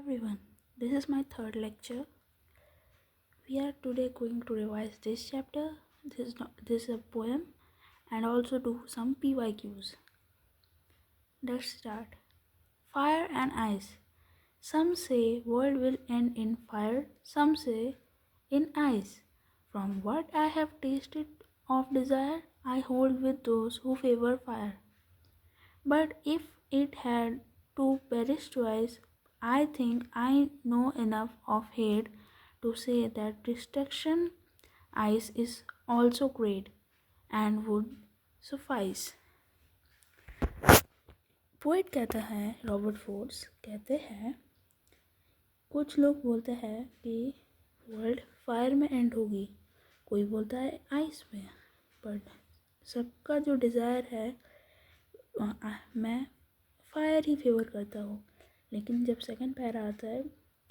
everyone, this is my third lecture. We are today going to revise this chapter. This is a poem and also do some PYQs. Let's start. Fire and ice. Some say world will end in fire, some say in ice. From what I have tasted of desire, I hold with those who favor fire. But if it had to perish twice, I think I know enough of hate to say that destruction ice is also great and would suffice. Poet कहता है, Robert Fords कहते हैं, कुछ लोग बोलते हैं कि world fire में एंड होगी, कोई बोलता है आइस में, बट सबका जो डिज़ायर है मैं फायर ही फेवर करता हूँ. लेकिन जब सेकंड पैरा आता है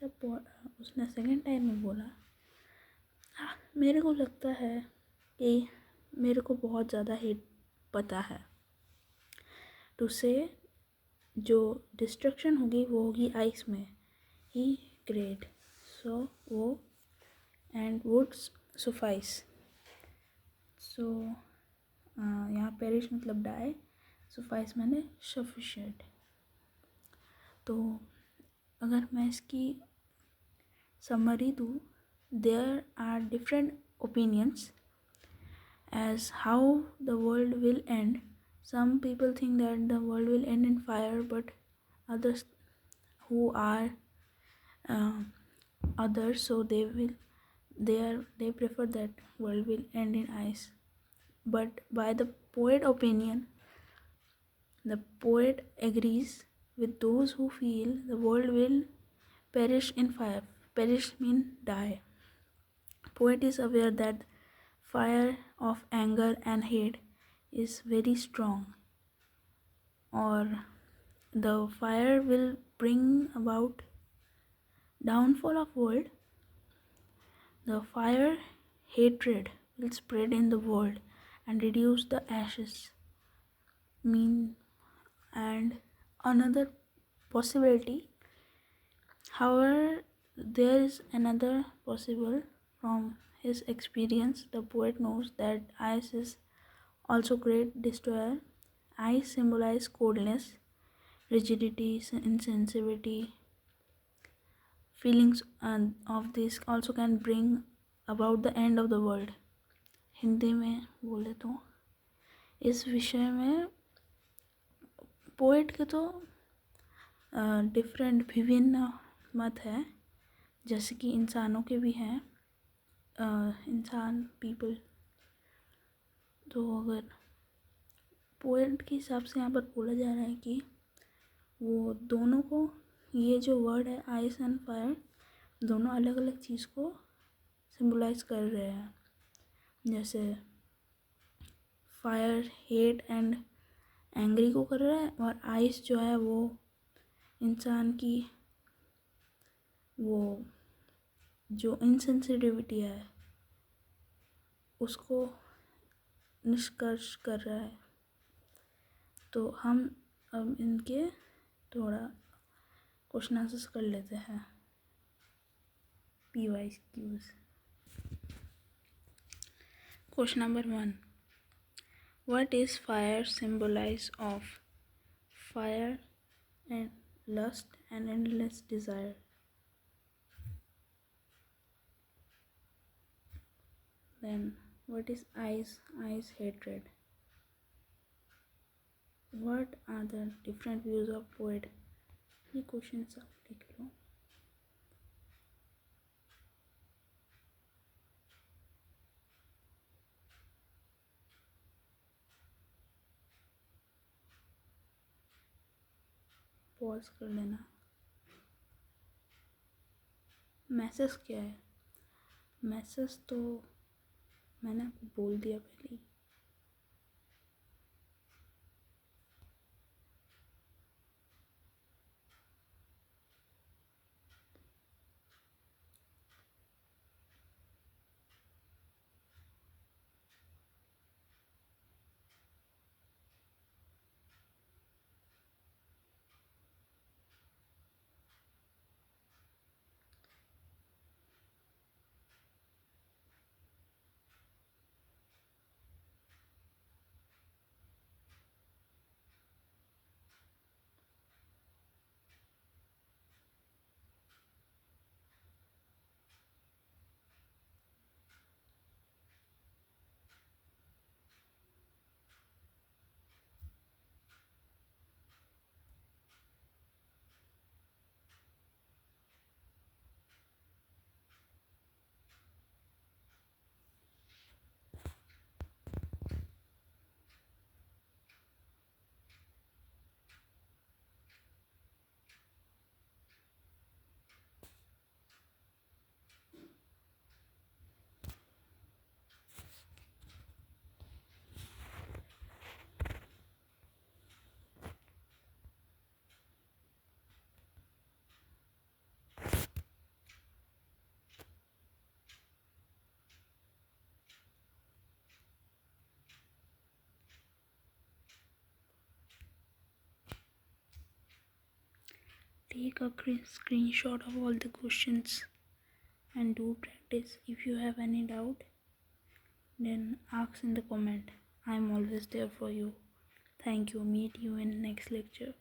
तब उसने सेकंड टाइम में बोला, मेरे को लगता है कि मेरे को बहुत ज़्यादा हेट पता है. टू से जो डिस्ट्रक्शन होगी वो होगी आइस में ही ग्रेट, सो वो एंड वुड सफाइस. सो यहाँ पेरिश मतलब डाई, सफाइस मैंने सफिशिएंट. तो अगर मैं इसकी समरी दूँ, there are different opinions as how the world will end. Some people think that the world will end in fire, but others who are others, so they prefer that world will end in ice. But by the poet opinion, the poet agrees with those who feel the world will perish in fire. Perish mean die. Poet is aware that fire of anger and hate is very strong, or the fire will bring about downfall of world. The fire hatred will spread in the world and reduce the ashes. And another possibility, however, there is another possible. From his experience, the poet knows that ice is also great destroyer. Ice symbolizes coldness, rigidity, insensitivity. Feelings of this also can bring about the end of the world. Hindi में बोले तो इस विषय में poet के तो different विभिन्न मत है, जैसे कि इंसानों के भी हैं. इंसान पीपल. तो अगर पोएट के हिसाब से यहाँ पर बोला जा रहा है कि वो दोनों को, ये जो वर्ड है आइस एंड फायर, दोनों अलग अलग चीज़ को सिंबलाइज कर रहे हैं. जैसे फायर हेट एंड एंग्री को कर रहा है, और आइस जो है वो इंसान की वो जो इनसेंसिटिविटी है उसको निष्कर्ष कर रहा है. तो हम अब इनके थोड़ा क्वेश्चन आंसर्स कर लेते हैं. PYQs. Question number 1. What is fire symbolize of? Fire and lust and endless desire. Then what is ice? Ice hatred. What are the different views of poet? ये क्वेश्चन सब लिख लो. पॉज कर लेना. Message क्या है? मैसेज तो मैंने आपको बोल दिया पहले ही. Take a screenshot of all the questions and do practice. If you have any doubt, then ask in the comment. I'm always there for you. Thank you. Meet you in next lecture.